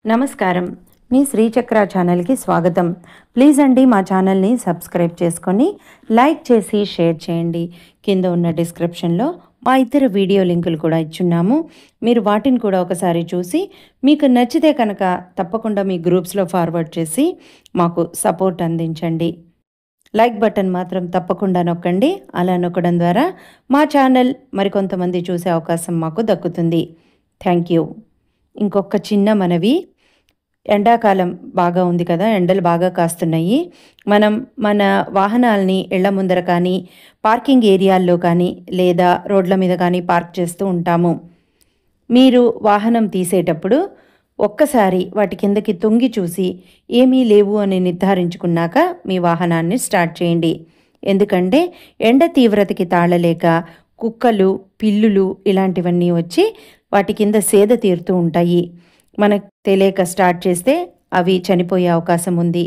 నమస్కారం. మీ శ్రీచక్ర ఛానల్కి స్వాగతం. ప్లీజ్ అండి మా ఛానల్ని సబ్స్క్రైబ్ చేసుకొని లైక్ చేసి షేర్ చేయండి. కింద ఉన్న డిస్క్రిప్షన్లో మా ఇతర వీడియో లింకులు కూడా ఇచ్చున్నాము. మీరు వాటిని కూడా ఒకసారి చూసి మీకు నచ్చితే కనుక తప్పకుండా మీ గ్రూప్స్లో ఫార్వర్డ్ చేసి మాకు సపోర్ట్ అందించండి. లైక్ బటన్ మాత్రం తప్పకుండా నొక్కండి. అలా నొక్కడం ద్వారా మా ఛానల్ మరికొంతమంది చూసే అవకాశం మాకు దక్కుతుంది. Thank you. ఇంకొక చిన్న మనవి, ఎండాకాలం బాగా ఉంది కదా, ఎండలు బాగా కాస్తున్నాయి. మనం మన వాహనాల్ని ఇళ్ల ముందర కానీ పార్కింగ్ ఏరియాల్లో కానీ లేదా రోడ్ల మీద కానీ పార్క్ చేస్తూ ఉంటాము. మీరు వాహనం తీసేటప్పుడు ఒక్కసారి వాటి కిందకి తొంగి చూసి ఏమీ లేవు అని నిర్ధారించుకున్నాక మీ వాహనాన్ని స్టార్ట్ చేయండి. ఎందుకంటే ఎండ తీవ్రతకి తాళలేక కుక్కలు, పిల్లులు ఇలాంటివన్నీ వచ్చి వాటి కింద సేద తీరుతూ ఉంటాయి. మనకు తెలియక స్టార్ట్ చేస్తే అవి చనిపోయే అవకాశం ఉంది.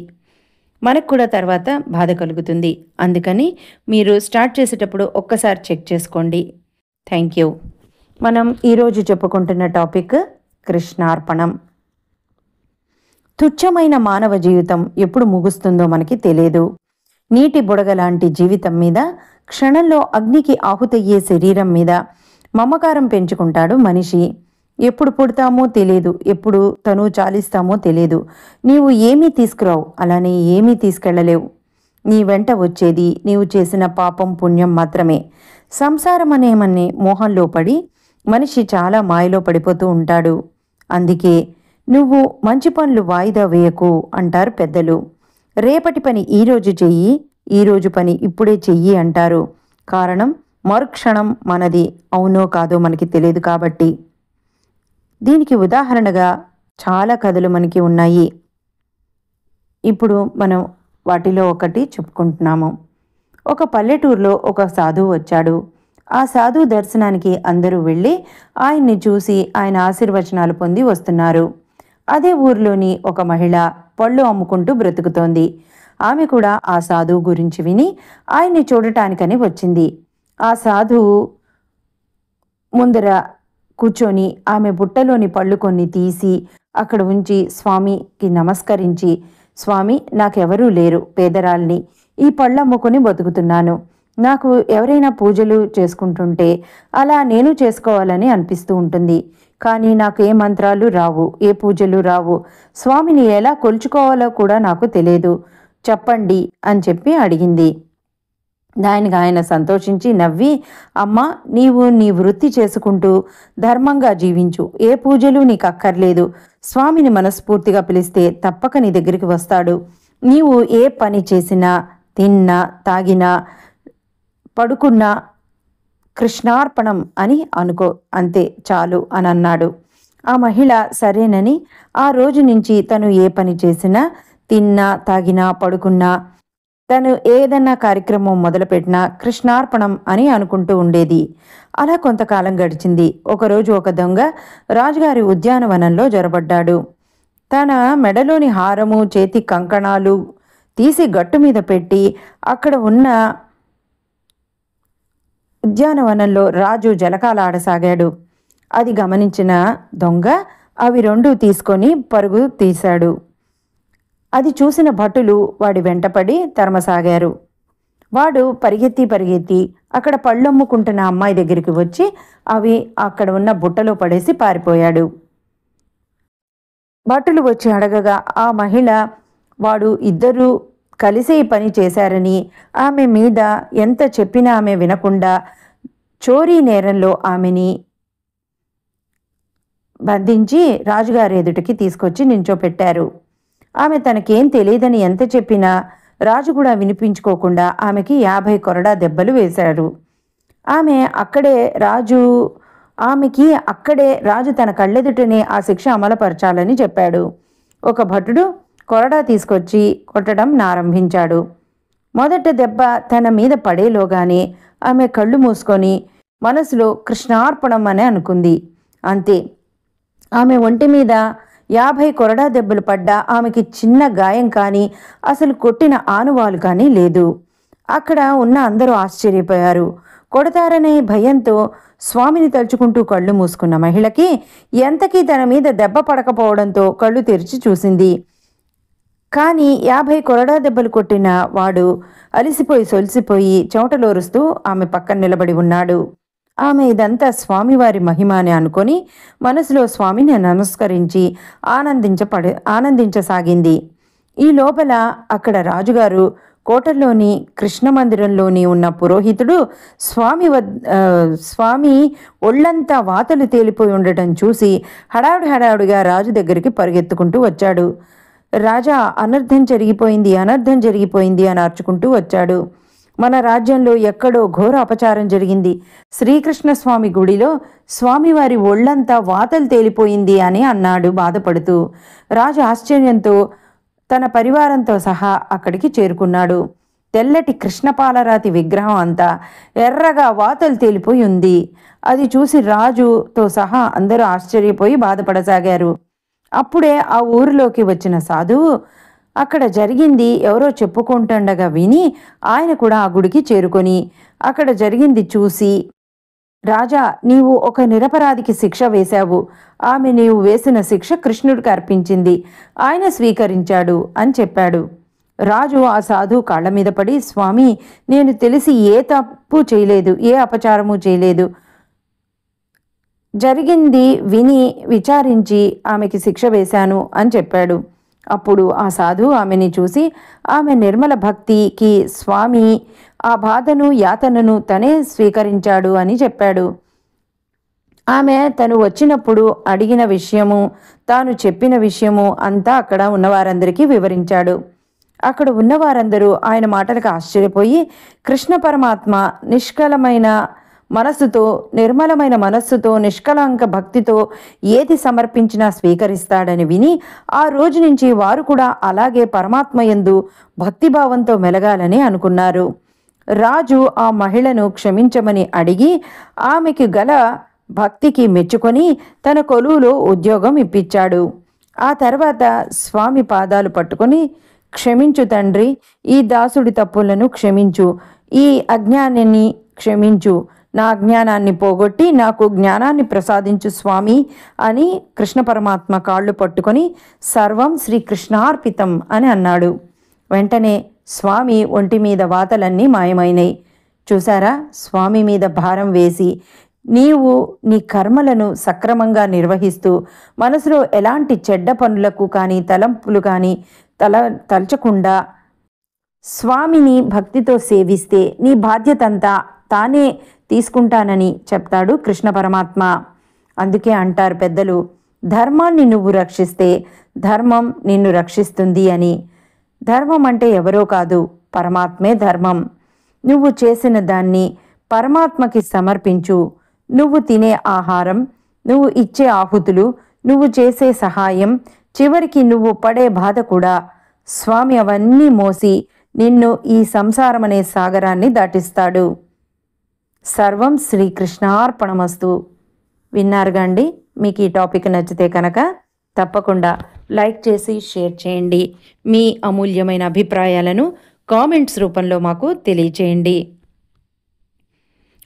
మనకు కూడా తర్వాత బాధ కలుగుతుంది. అందుకని మీరు స్టార్ట్ చేసేటప్పుడు ఒక్కసారి చెక్ చేసుకోండి. Thank you. మనం ఈరోజు చెప్పుకుంటున్న టాపిక్ కృష్ణార్పణం. తుచ్చమైన మానవ జీవితం ఎప్పుడు ముగుస్తుందో మనకి తెలియదు. నీటి బుడగ లాంటి జీవితం మీద, క్షణంలో అగ్నికి ఆహుతయ్యే శరీరం మీద మమకారం పెంచుకుంటాడు మనిషి. ఎప్పుడు పుడతామో తెలియదు, ఎప్పుడు తను చాలిస్తామో తెలియదు. నీవు ఏమీ తీసుకురావు, అలానే ఏమీ తీసుకెళ్లలేవు. నీ వెంట వచ్చేది నీవు చేసిన పాపం పుణ్యం మాత్రమే. సంసారం అనేమనే మోహంలో పడి మనిషి చాలా మాయలో పడిపోతూ ఉంటాడు. అందుకే నువ్వు మంచి పనులు వాయిదా వేయకు అంటారు పెద్దలు. రేపటి పని ఈరోజు చెయ్యి, ఈరోజు పని ఇప్పుడే చెయ్యి అంటారు. కారణం మరుక్షణం మనది అవునో కాదో మనకి తెలియదు కాబట్టి. దీనికి ఉదాహరణగా చాలా కథలు మనకి ఉన్నాయి. ఇప్పుడు మనం వాటిలో ఒకటి చెప్పుకుంటున్నాము. ఒక పల్లెటూరులో ఒక సాధువు వచ్చాడు. ఆ సాధువు దర్శనానికి అందరూ వెళ్ళి ఆయన్ని చూసి ఆయన ఆశీర్వచనాలు పొంది వస్తున్నారు. అదే ఊరిలోని ఒక మహిళ పళ్ళు అమ్ముకుంటూ బ్రతుకుతోంది. ఆమె కూడా ఆ సాధువు గురించి విని ఆయన్ని చూడటానికని వచ్చింది. ఆ సాధువు ముందర కూర్చొని ఆమె బుట్టలోని పళ్ళు కొన్ని తీసి అక్కడ ఉంచి స్వామికి నమస్కరించి, స్వామి, నాకెవరూ లేరు, పేదరాల్ని, ఈ పళ్ళు అమ్ముకొని బతుకుతున్నాను. నాకు ఎవరైనా పూజలు చేసుకుంటుంటే అలా నేను చేసుకోవాలని అనిపిస్తూ ఉంటుంది. కానీ నాకు ఏ మంత్రాలు రావు, ఏ పూజలు రావు. స్వామిని ఎలా కొలుచుకోవాలో కూడా నాకు తెలియదు, చెప్పండి అని చెప్పి అడిగింది. దానికి ఆయన సంతోషించి నవ్వి, అమ్మ, నీవు నీ వృత్తి చేసుకుంటూ ధర్మంగా జీవించు, ఏ పూజలు నీకు అక్కర్లేదు. స్వామిని మనస్ఫూర్తిగా పిలిస్తే తప్పక నీ దగ్గరికి వస్తాడు. నీవు ఏ పని చేసినా, తిన్నా, తాగినా, పడుకున్నా కృష్ణార్పణం అని అనుకో, అంతే చాలు అని అన్నాడు. ఆ మహిళ సరేనని ఆ రోజు నుంచి తను ఏ పని చేసినా, తిన్నా, తాగినా, పడుకున్నా, తను ఏదన్నా కార్యక్రమం మొదలుపెట్టినా కృష్ణార్పణం అని అనుకుంటూ ఉండేది. అలా కొంతకాలం గడిచింది. ఒకరోజు ఒక దొంగ రాజుగారి ఉద్యానవనంలో జొరబడ్డాడు. తన మెడలోని హారము, చేతి కంకణాలు తీసి గట్టు మీద పెట్టి అక్కడ ఉన్న ఉద్యానవనంలో రాజు జలకాలాడసాగాడు. అది గమనించిన దొంగ అవి రెండూ తీసుకొని పరుగు తీశాడు. అది చూసిన భటులు వాడి వెంటపడి తరమసాగారు. వాడు పరిగెత్తి అక్కడ పళ్ళమ్ముకుంటున్న అమ్మాయి దగ్గరికి వచ్చి అవి అక్కడ ఉన్న బుట్టలో పడేసి పారిపోయాడు. భటులు వచ్చి అడగగా ఆ మహిళ వాడు ఇద్దరూ కలిసి ఈ పని చేశారని, ఆమె మీద ఎంత చెప్పినా ఆమె వినకుండా చోరీ నేరంలో ఆమెని బంధించి రాజుగారి ఎదుటికి తీసుకొచ్చి నించోపెట్టారు. ఆమె తనకేం తెలియదని ఎంత చెప్పినా రాజు కూడా వినిపించుకోకుండా ఆమెకి 50 కొరడా దెబ్బలు వేశారు. అక్కడే రాజు తన కళ్ళెదుటనే ఆ శిక్ష అమలుపరచాలని చెప్పాడు. ఒక భటుడు కొరడా తీసుకొచ్చి కొట్టడం ఆరంభించాడు. మొదట దెబ్బ తన మీద పడేలోగానే ఆమె కళ్ళు మూసుకొని మనసులో కృష్ణార్పణం అని అనుకుంది. అంతే, ఆమె ఒంటి మీద 50 కొరడా దెబ్బలు పడ్డా ఆమెకి చిన్న గాయం కానీ అసలు కొట్టిన ఆనువాలు కానీ లేదు. అక్కడ ఉన్న అందరూ ఆశ్చర్యపోయారు. కొడతారనే భయంతో స్వామిని తలుచుకుంటూ కళ్ళు మూసుకున్న మహిళకి ఎంతకీ తన మీద దెబ్బ పడకపోవడంతో కళ్ళు తెరిచి చూసింది. కానీ 50 కొరడా దెబ్బలు కొట్టిన వాడు అలిసిపోయి సొలిసిపోయి చెమటలోరుస్తూ ఆమె పక్కన నిలబడి ఉన్నాడు. ఆమె ఇదంతా స్వామివారి మహిమ అని అనుకొని మనసులో స్వామిని నమస్కరించి ఆనందించసాగింది. ఈ లోపల అక్కడ రాజుగారు కోటల్లోని కృష్ణ మందిరంలోని ఉన్న పురోహితుడు స్వామి ఒళ్ళంతా వాతలు తేలిపోయి ఉండటం చూసి హడావుడిగా రాజు దగ్గరికి పరుగెత్తుకుంటూ వచ్చాడు. రాజా, అనర్థం జరిగిపోయింది అని అర్చుకుంటూ వచ్చాడు. మన రాజ్యంలో ఎక్కడో ఘోర అపచారం జరిగింది. శ్రీకృష్ణ స్వామి గుడిలో స్వామివారి ఒళ్ళంతా వాతలు తేలిపోయింది అని అన్నాడు బాధపడుతూ. రాజు ఆశ్చర్యంతో తన పరివారంతో సహా అక్కడికి చేరుకున్నాడు. తెల్లటి కృష్ణపాలరాతి విగ్రహం అంతా ఎర్రగా వాతలు తేలిపోయి ఉంది. అది చూసి రాజుతో సహా అందరూ ఆశ్చర్యపోయి బాధపడసాగారు. అప్పుడే ఆ ఊరిలోకి వచ్చిన సాధువు అక్కడ జరిగింది ఎవరో చెప్పుకుంటుండగా విని ఆయన కూడా ఆ గుడికి చేరుకొని అక్కడ జరిగింది చూసి, రాజా, నీవు ఒక నిరపరాధికి శిక్ష వేశావు. ఆమె నీవు వేసిన శిక్ష కృష్ణుడికి అర్పించింది. ఆయన స్వీకరించాడు అని చెప్పాడు. రాజు ఆ సాధువు కాళ్ల మీద పడి, స్వామి, నేను తెలిసి ఏ తప్పు చేయలేదు, ఏ అపచారము చేయలేదు. జరిగింది విని విచారించి ఆమెకి శిక్ష వేశాను అని చెప్పాడు. అప్పుడు ఆ సాధువు ఆమెని చూసి ఆమె నిర్మల భక్తికి స్వామి ఆ బాధను యాతనను తనే స్వీకరించాడు అని చెప్పాడు. ఆమె తను వచ్చినప్పుడు అడిగిన విషయము, తాను చెప్పిన విషయము అంతా అక్కడ ఉన్నవారందరికీ వివరించాడు. అక్కడ ఉన్నవారందరూ ఆయన మాటలకు ఆశ్చర్యపోయి, కృష్ణ పరమాత్మ నిష్కలమైన మనస్సుతో, నిర్మలమైన మనస్సుతో, నిష్కలంక భక్తితో ఏది సమర్పించినా స్వీకరిస్తాడని విని ఆ రోజు నుంచి వారు కూడా అలాగే పరమాత్మయందు భక్తిభావంతో మెలగాలని అనుకున్నారు. రాజు ఆ మహిళను క్షమించమని అడిగి ఆమెకి గల భక్తికి మెచ్చుకొని తన కొలువులో ఉద్యోగం ఇప్పించాడు. ఆ తర్వాత స్వామి పాదాలు పట్టుకొని, క్షమించు తండ్రి, ఈ దాసుడి తప్పులను క్షమించు, ఈ అజ్ఞానాన్ని క్షమించు, నా అజ్ఞానాన్ని పోగొట్టి నాకు జ్ఞానాన్ని ప్రసాదించు స్వామి అని కృష్ణ పరమాత్మ కాళ్ళు పట్టుకొని సర్వం శ్రీకృష్ణార్పితం అని అన్నాడు. వెంటనే స్వామి ఒంటి మీద వాతలన్నీ మాయమైనాయి. చూసారా, స్వామి మీద భారం వేసి నీవు నీ కర్మలను సక్రమంగా నిర్వహిస్తూ మనసులో ఎలాంటి చెడ్డ పనులకు కానీ తలంపులు కానీ తలచకుండా స్వామిని భక్తితో సేవిస్తే నీ బాధ్యతంతా తానే తీసుకుంటానని చెప్తాడు కృష్ణ పరమాత్మ. అందుకే అంటారు పెద్దలు, ధర్మాన్ని నువ్వు రక్షిస్తే ధర్మం నిన్ను రక్షిస్తుంది అని. ధర్మం అంటే ఎవరో కాదు, పరమాత్మే ధర్మం. నువ్వు చేసిన దాన్ని పరమాత్మకి సమర్పించు. నువ్వు తినే ఆహారం, నువ్వు ఇచ్చే ఆహుతులు, నువ్వు చేసే సహాయం, చివరికి నువ్వు పడే బాధ కూడా స్వామి అవన్నీ మోసి నిన్ను ఈ సంసారమనే సాగరాన్ని దాటిస్తాడు. సర్వం శ్రీకృష్ణార్పణమస్తు. విన్నారుగా అండి? మీకు ఈ టాపిక్ నచ్చితే కనుక తప్పకుండా లైక్ చేసి షేర్ చేయండి. మీ అమూల్యమైన అభిప్రాయాలను కామెంట్స్ రూపంలో మాకు తెలియచేయండి.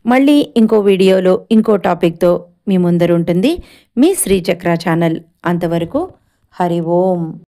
మళ్ళీ ఇంకో వీడియోలో ఇంకో టాపిక్తో మీ ముందరుంటుంది మీ శ్రీచక్ర ఛానల్. అంతవరకు హరి ఓం.